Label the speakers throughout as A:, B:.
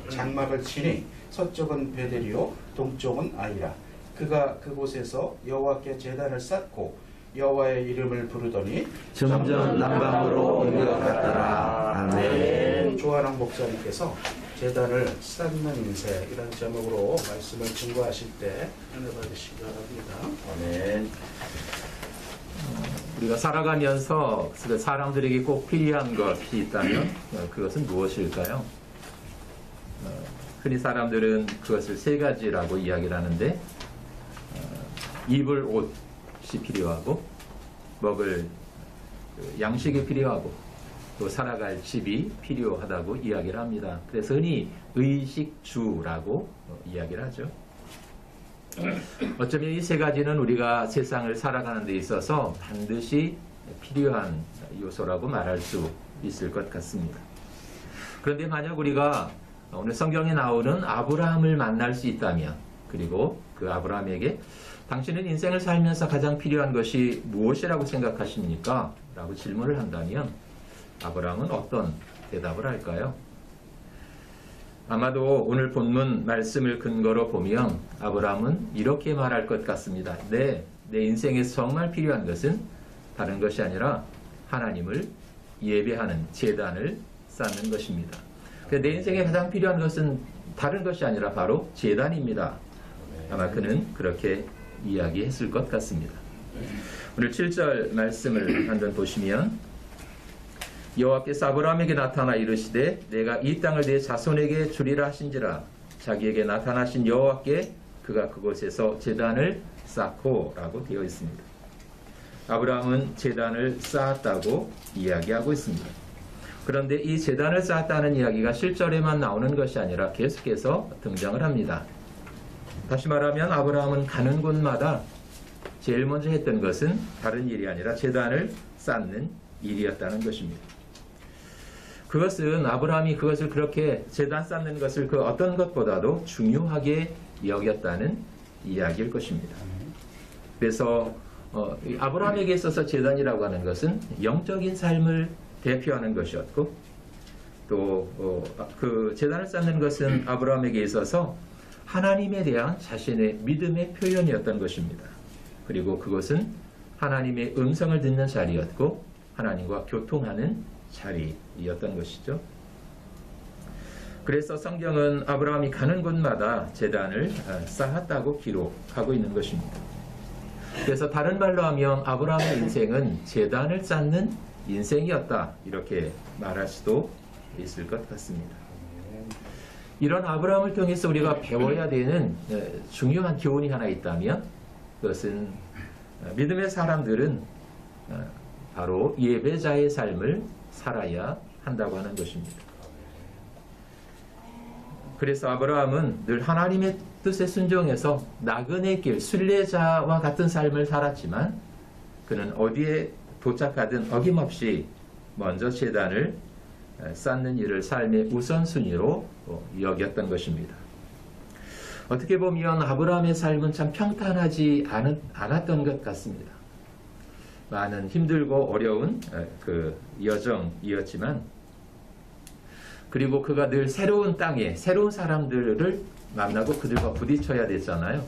A: 장막을 치니 서쪽은 베델이요 동쪽은 아이라. 그가 그곳에서 여호와께 제단을 쌓고 여호와의 이름을 부르더니
B: 점점 남방으로 옮겨갔더라. 아멘.
A: 조한왕 목사님께서 제단을 쌓는 인생 이런 제목으로 말씀을 증거하실 때 은혜 받으시기 바랍니다.
B: 아멘. 우리가 살아가면서 사람들에게 꼭 필요한 것이 있다면 그것은 무엇일까요? 흔히 사람들은 그것을 세 가지라고 이야기를 하는데, 입을 옷이 필요하고, 먹을 양식이 필요하고, 또 살아갈 집이 필요하다고 이야기를 합니다. 그래서 흔히 의식주라고 이야기를 하죠. 어쩌면 이 세 가지는 우리가 세상을 살아가는 데 있어서 반드시 필요한 요소라고 말할 수 있을 것 같습니다. 그런데 만약 우리가 오늘 성경에 나오는 아브라함을 만날 수 있다면, 그리고 그 아브라함에게 당신은 인생을 살면서 가장 필요한 것이 무엇이라고 생각하십니까? 라고 질문을 한다면 아브라함은 어떤 대답을 할까요? 아마도 오늘 본문 말씀을 근거로 보면 아브라함은 이렇게 말할 것 같습니다. 내 인생에서 정말 필요한 것은 다른 것이 아니라 하나님을 예배하는 제단을 쌓는 것입니다. 내 인생에 가장 필요한 것은 다른 것이 아니라 바로 제단입니다. 아마 그는 그렇게 이야기했을 것 같습니다. 오늘 7절 말씀을 한번 보시면, 여호와께서 아브라함에게 나타나 이르시되 내가 이 땅을 내 자손에게 주리라 하신지라. 자기에게 나타나신 여호와께 그가 그곳에서 제단을 쌓고 라고 되어 있습니다. 아브라함은 제단을 쌓았다고 이야기하고 있습니다. 그런데 이 제단을 쌓았다는 이야기가 7절에만 나오는 것이 아니라 계속해서 등장을 합니다. 다시 말하면 아브라함은 가는 곳마다 제일 먼저 했던 것은 다른 일이 아니라 제단을 쌓는 일이었다는 것입니다. 그것은 아브라함이 그것을 그렇게 제단 쌓는 것을 그 어떤 것보다도 중요하게 여겼다는 이야기일 것입니다. 그래서 아브라함에게 있어서 제단이라고 하는 것은 영적인 삶을 대표하는 것이었고, 또 그 제단을 쌓는 것은 아브라함에게 있어서 하나님에 대한 자신의 믿음의 표현이었던 것입니다. 그리고 그것은 하나님의 음성을 듣는 자리였고 하나님과 교통하는 자리였던 것이죠. 그래서 성경은 아브라함이 가는 곳마다 제단을 쌓았다고 기록하고 있는 것입니다. 그래서 다른 말로 하면 아브라함의 인생은 제단을 쌓는 인생이었다, 이렇게 말할 수도 있을 것 같습니다. 이런 아브라함을 통해서 우리가 배워야 되는 중요한 교훈이 하나 있다면, 그것은 믿음의 사람들은 바로 예배자의 삶을 살아야 한다고 하는 것입니다. 그래서 아브라함은 늘 하나님의 뜻에 순종해서 나그네 길, 순례자와 같은 삶을 살았지만, 그는 어디에 도착하든 어김없이 먼저 제단을 쌓는 일을 삶의 우선순위로 여겼던 것입니다. 어떻게 보면 아브라함의 삶은 참 평탄하지 않았던 것 같습니다. 많은 힘들고 어려운 그 여정이었지만, 그리고 그가 늘 새로운 땅에 새로운 사람들을 만나고 그들과 부딪혀야 됐잖아요.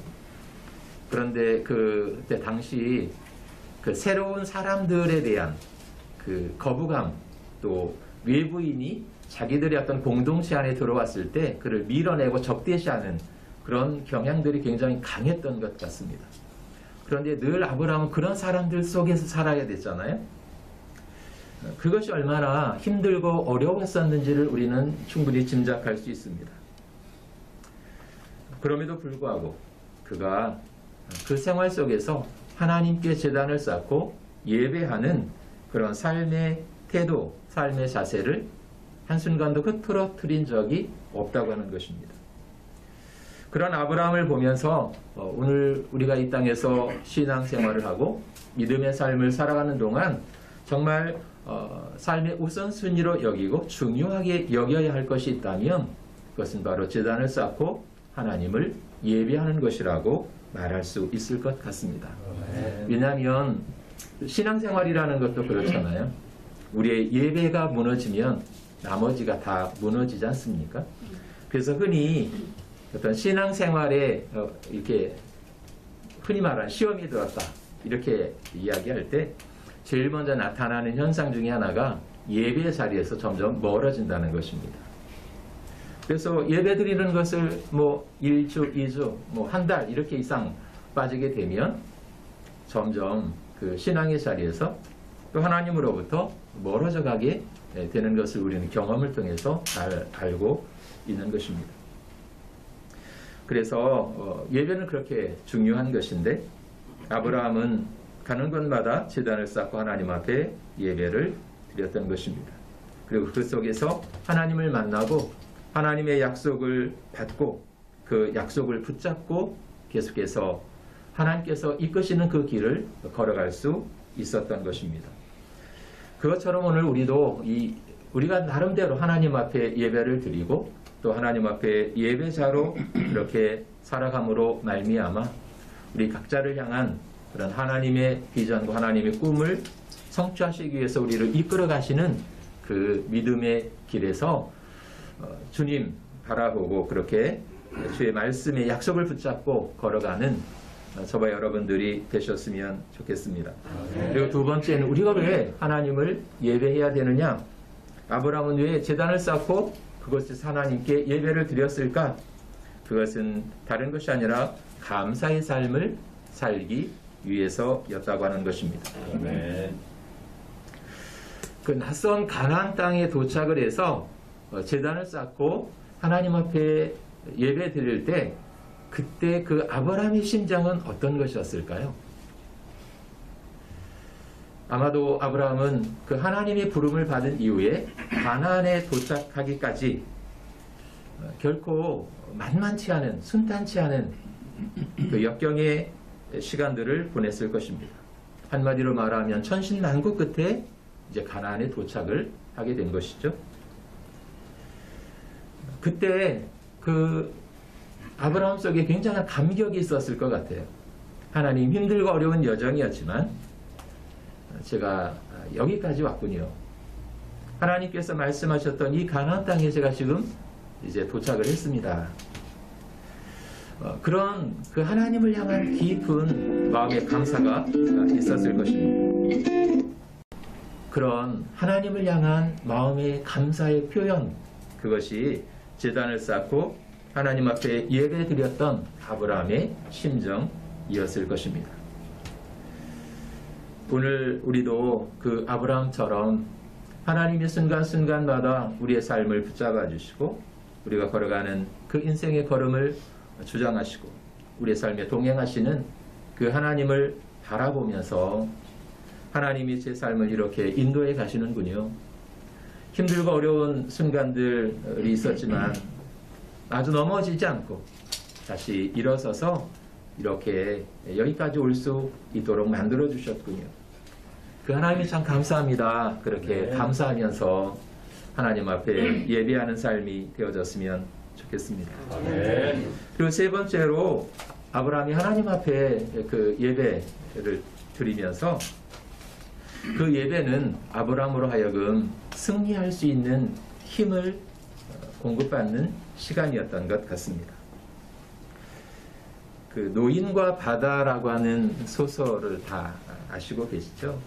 B: 그런데 그때 당시 그 새로운 사람들에 대한 그 거부감, 또 외부인이 자기들의 어떤 공동체 안에 들어왔을 때 그를 밀어내고 적대시하는 그런 경향들이 굉장히 강했던 것 같습니다. 그런데 늘 아브라함은 그런 사람들 속에서 살아야 됐잖아요. 그것이 얼마나 힘들고 어려웠었는지를 우리는 충분히 짐작할 수 있습니다. 그럼에도 불구하고 그가 그 생활 속에서 하나님께 제단을 쌓고 예배하는 그런 삶의 태도, 삶의 자세를 한순간도 흐트러뜨린 적이 없다고 하는 것입니다. 그런 아브라함을 보면서 오늘 우리가 이 땅에서 신앙생활을 하고 믿음의 삶을 살아가는 동안 정말 삶의 우선순위로 여기고 중요하게 여겨야 할 것이 있다면, 그것은 바로 제단을 쌓고 하나님을 예배하는 것이라고 말할 수 있을 것 같습니다. 왜냐하면 신앙생활이라는 것도 그렇잖아요. 우리의 예배가 무너지면 나머지가 다 무너지지 않습니까? 그래서 흔히 어떤 신앙생활에 이렇게 흔히 말하는 시험이 들었다 이렇게 이야기할 때 제일 먼저 나타나는 현상 중에 하나가 예배 자리에서 점점 멀어진다는 것입니다. 그래서 예배 드리는 것을 뭐 1주, 2주, 뭐 한 달 이렇게 이상 빠지게 되면 점점 그 신앙의 자리에서 또 하나님으로부터 멀어져 가게 되는 것을 우리는 경험을 통해서 잘 알고 있는 것입니다. 그래서 예배는 그렇게 중요한 것인데 아브라함은 가는 곳마다 제단을 쌓고 하나님 앞에 예배를 드렸던 것입니다. 그리고 그 속에서 하나님을 만나고 하나님의 약속을 받고 그 약속을 붙잡고 계속해서 하나님께서 이끄시는 그 길을 걸어갈 수 있었던 것입니다. 그것처럼 오늘 우리도 우리가 나름대로 하나님 앞에 예배를 드리고 또 하나님 앞에 예배자로 그렇게 살아감으로 말미암아 우리 각자를 향한 그런 하나님의 비전과 하나님의 꿈을 성취하시기 위해서 우리를 이끌어 가시는 그 믿음의 길에서 주님 바라보고 그렇게 주의 말씀의 약속을 붙잡고 걸어가는 저와 여러분들이 되셨으면 좋겠습니다. 그리고 두 번째는 우리가 왜 하나님을 예배해야 되느냐? 아브라함은 왜 제단을 쌓고 그것에서 하나님께 예배를 드렸을까? 그것은 다른 것이 아니라 감사의 삶을 살기 위해서였다고 하는 것입니다. 그 낯선 가나안 땅에 도착을 해서 제단을 쌓고 하나님 앞에 예배 드릴 때 그때 그 아브라함의 심정은 어떤 것이었을까요? 아마도 아브라함은 그 하나님의 부름을 받은 이후에 가나안에 도착하기까지 결코 만만치 않은 순탄치 않은 그 역경의 시간들을 보냈을 것입니다. 한마디로 말하면 천신만고 끝에 이제 가나안에 도착을 하게 된 것이죠. 그때 그 아브라함 속에 굉장한 감격이 있었을 것 같아요. 하나님, 힘들고 어려운 여정이었지만 제가 여기까지 왔군요. 하나님께서 말씀하셨던 이 가나안 땅에 제가 지금 이제 도착을 했습니다. 그런 그 하나님을 향한 깊은 마음의 감사가 있었을 것입니다. 그런 하나님을 향한 마음의 감사의 표현, 그것이 제단을 쌓고 하나님 앞에 예배드렸던 아브라함의 심정이었을 것입니다. 오늘 우리도 그 아브라함처럼 하나님의 순간순간마다 우리의 삶을 붙잡아 주시고 우리가 걸어가는 그 인생의 걸음을 주장하시고 우리의 삶에 동행하시는 그 하나님을 바라보면서 하나님이 제 삶을 이렇게 인도해 가시는군요. 힘들고 어려운 순간들이 있었지만 아주 넘어지지 않고 다시 일어서서 이렇게 여기까지 올 수 있도록 만들어 주셨군요. 그 하나님이 참 감사합니다. 그렇게 감사하면서 하나님 앞에 예배하는 삶이 되어졌으면 좋겠습니다. 그리고 세 번째로 아브라함이 하나님 앞에 그 예배를 드리면서 그 예배는 아브라함으로 하여금 승리할 수 있는 힘을 공급받는 시간이었던 것 같습니다. 그 노인과 바다라고 하는 소설을 다 아시고 계시죠?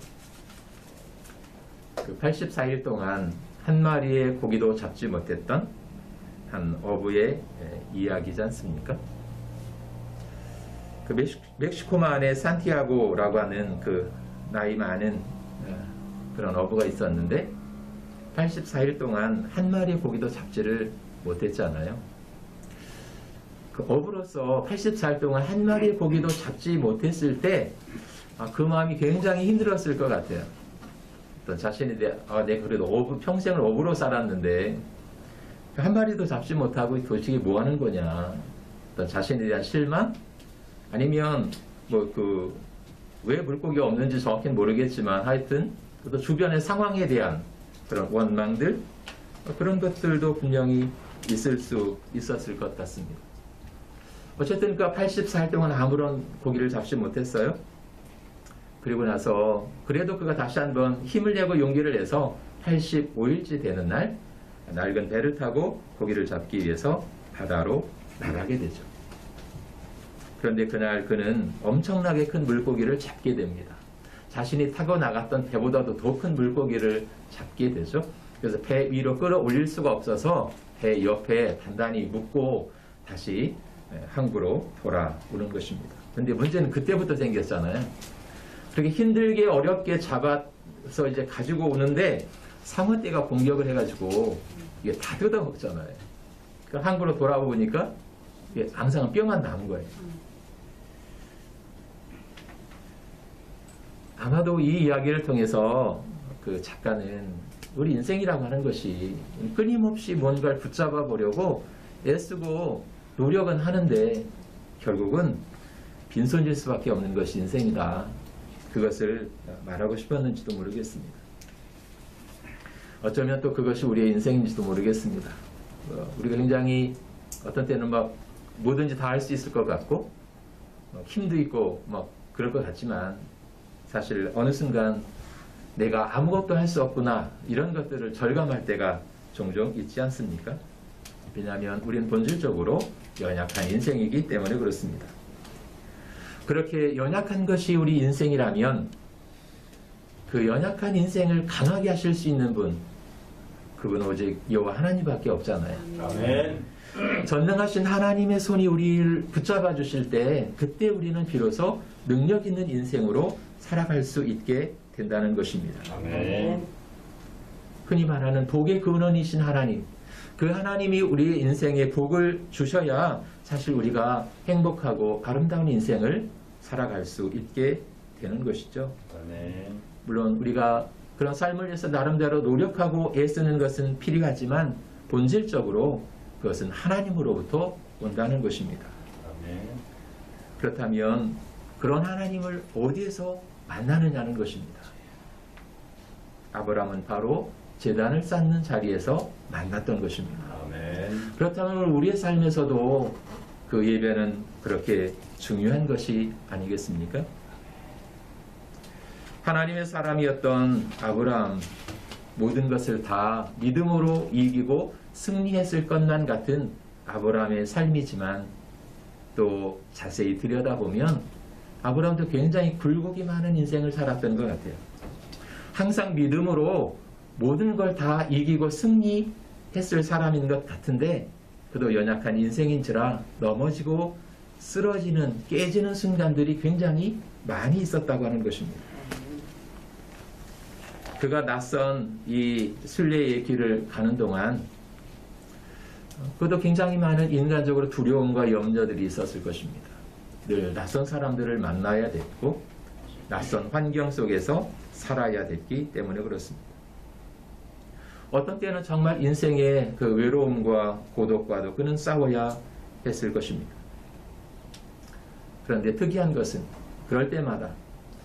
B: 그 84일 동안 한 마리의 고기도 잡지 못했던 한 어부의 이야기지 않습니까? 그 멕시코만의 산티아고라고 하는 그 나이 많은 그런 어부가 있었는데 84일 동안 한 마리의 고기도 잡지를 못했잖아요. 그 어부로서 84일 동안 한 마리의 고기도 잡지 못했을 때 그 마음이 굉장히 힘들었을 것 같아요. 어떤 자신에 대해 내가 그래도 평생을 어부로 살았는데 한 마리도 잡지 못하고 도대체 뭐 하는 거냐. 어떤 자신에 대한 실망? 아니면 왜 물고기가 없는지 정확히는 모르겠지만 하여튼 또 주변의 상황에 대한 그런 원망들, 그런 것들도 분명히 있을 수 있었을 것 같습니다. 어쨌든 그 84일 동안 아무런 고기를 잡지 못했어요. 그리고 나서 그래도 그가 다시 한번 힘을 내고 용기를 내서 85일째 되는 날 낡은 배를 타고 고기를 잡기 위해서 바다로 나가게 되죠. 그런데 그날 그는 엄청나게 큰 물고기를 잡게 됩니다. 자신이 타고 나갔던 배보다도 더 큰 물고기를 잡게 되죠. 그래서 배 위로 끌어올릴 수가 없어서 배 옆에 단단히 묶고 다시 항구로 돌아오는 것입니다. 그런데 문제는 그때부터 생겼잖아요. 그렇게 힘들게 어렵게 잡아서 이제 가지고 오는데 상어떼가 공격을 해가지고 이게 다 뜯어먹잖아요. 그 항구로 돌아오니까 이게 앙상한 뼈만 남은 거예요. 아마도 이 이야기를 통해서 그 작가는 우리 인생이라고 하는 것이 끊임없이 뭔가를 붙잡아 보려고 애쓰고 노력은 하는데 결국은 빈손일 수밖에 없는 것이 인생이다. 그것을 말하고 싶었는지도 모르겠습니다. 어쩌면 또 그것이 우리의 인생인지도 모르겠습니다. 우리가 굉장히 어떤 때는 막 뭐든지 다 할 수 있을 것 같고 힘도 있고 막 그럴 것 같지만 사실 어느 순간 내가 아무것도 할 수 없구나 이런 것들을 절감할 때가 종종 있지 않습니까? 왜냐하면 우리는 본질적으로 연약한 인생이기 때문에 그렇습니다. 그렇게 연약한 것이 우리 인생이라면 그 연약한 인생을 강하게 하실 수 있는 분, 그분은 오직 여호와 하나님밖에 없잖아요.
C: 아멘.
B: 전능하신 하나님의 손이 우리를 붙잡아 주실 때 그때 우리는 비로소 능력 있는 인생으로 살아갈 수 있게 된다는 것입니다.
C: 아멘.
B: 흔히 말하는 복의 근원이신 하나님, 그 하나님이 우리의 인생에 복을 주셔야 사실 우리가 행복하고 아름다운 인생을 살아갈 수 있게 되는 것이죠.
C: 아멘.
B: 물론 우리가 그런 삶을 위해서 나름대로 노력하고 애쓰는 것은 필요하지만 본질적으로 그것은 하나님으로부터 온다는 것입니다.
C: 아멘.
B: 그렇다면 그런 하나님을 어디에서 만나느냐는 것입니다. 아브라함은 바로 제단을 쌓는 자리에서 만났던 것입니다.
C: 아멘.
B: 그렇다면 우리의 삶에서도 그 예배는 그렇게 중요한 것이 아니겠습니까? 하나님의 사람이었던 아브라함, 모든 것을 다 믿음으로 이기고 승리했을 것만 같은 아브라함의 삶이지만 또 자세히 들여다보면 아브라함도 굉장히 굴곡이 많은 인생을 살았던 것 같아요. 항상 믿음으로 모든 걸 다 이기고 승리했을 사람인 것 같은데 그도 연약한 인생인지라 넘어지고 쓰러지는, 깨지는 순간들이 굉장히 많이 있었다고 하는 것입니다. 그가 낯선 이 순례의 길을 가는 동안 그도 굉장히 많은 인간적으로 두려움과 염려들이 있었을 것입니다. 늘 낯선 사람들을 만나야 됐고 낯선 환경 속에서 살아야 됐기 때문에 그렇습니다. 어떤 때는 정말 인생의 그 외로움과 고독과도 그는 싸워야 했을 것입니다. 그런데 특이한 것은 그럴 때마다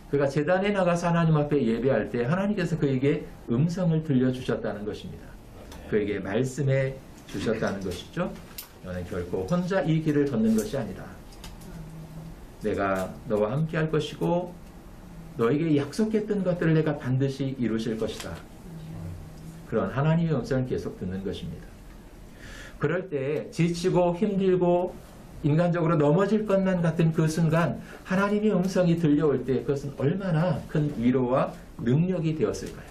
B: 그가 제단에 나가서 하나님 앞에 예배할 때 하나님께서 그에게 음성을 들려주셨다는 것입니다. 그에게 말씀해 주셨다는 것이죠. 너는 결코 혼자 이 길을 걷는 것이 아니다. 내가 너와 함께 할 것이고 너에게 약속했던 것들을 내가 반드시 이루실 것이다. 그런 하나님의 음성을 계속 듣는 것입니다. 그럴 때 지치고 힘들고 인간적으로 넘어질 것만 같은 그 순간 하나님의 음성이 들려올 때 그것은 얼마나 큰 위로와 능력이 되었을까요?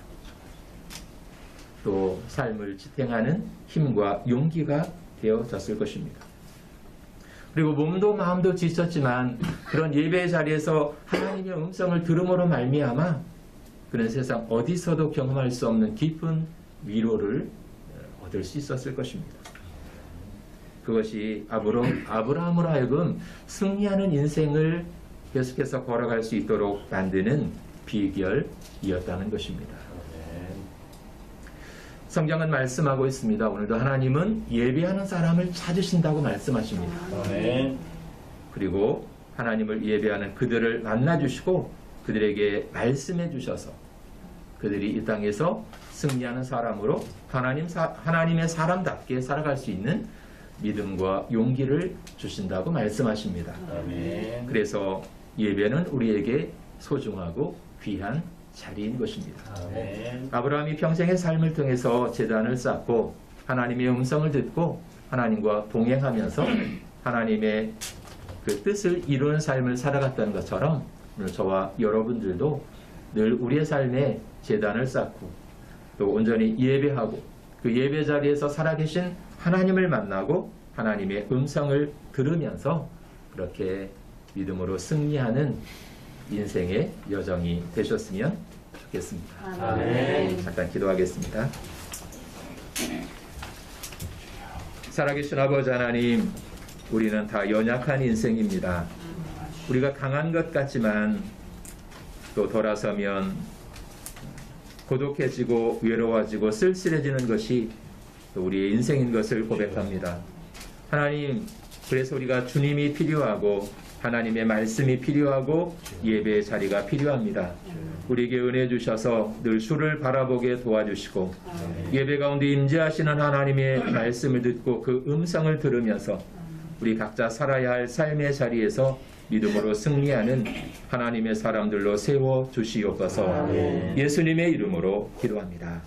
B: 또 삶을 지탱하는 힘과 용기가 되어졌을 것입니다. 그리고 몸도 마음도 지쳤지만 그런 예배의 자리에서 하나님의 음성을 들음으로 말미암아 그런 세상 어디서도 경험할 수 없는 깊은 위로를 얻을 수 있었을 것입니다. 그것이 아브라함으로 하여금 승리하는 인생을 계속해서 걸어갈 수 있도록 만드는 비결이었다는 것입니다. 성경은 말씀하고 있습니다. 오늘도 하나님은 예배하는 사람을 찾으신다고 말씀하십니다.
C: 아멘.
B: 그리고 하나님을 예배하는 그들을 만나주시고 그들에게 말씀해 주셔서 그들이 이 땅에서 승리하는 사람으로 하나님의 사람답게 살아갈 수 있는 믿음과 용기를 주신다고 말씀하십니다.
C: 아멘.
B: 그래서 예배는 우리에게 소중하고 귀한 자리인 것입니다.
C: 아멘.
B: 아브라함이 평생의 삶을 통해서 제단을 쌓고 하나님의 음성을 듣고 하나님과 동행하면서 하나님의 그 뜻을 이루는 삶을 살아갔다는 것처럼 오늘 저와 여러분들도 늘 우리의 삶에 제단을 쌓고 또 온전히 예배하고 그 예배 자리에서 살아계신 하나님을 만나고 하나님의 음성을 들으면서 그렇게 믿음으로 승리하는 인생의 여정이 되셨으면 좋겠습니다.
C: 아멘.
B: 잠깐 기도하겠습니다. 살아계신 아버지 하나님, 우리는 다 연약한 인생입니다. 우리가 강한 것 같지만 또 돌아서면 고독해지고 외로워지고 쓸쓸해지는 것이 또 우리의 인생인 것을 고백합니다. 하나님, 그래서 우리가 주님이 필요하고 하나님의 말씀이 필요하고 예배의 자리가 필요합니다. 우리에게 은혜 주셔서 늘 주를 바라보게 도와주시고 예배 가운데 임재하시는 하나님의 말씀을 듣고 그 음성을 들으면서 우리 각자 살아야 할 삶의 자리에서 믿음으로 승리하는 하나님의 사람들로 세워 주시옵소서. 예수님의 이름으로 기도합니다.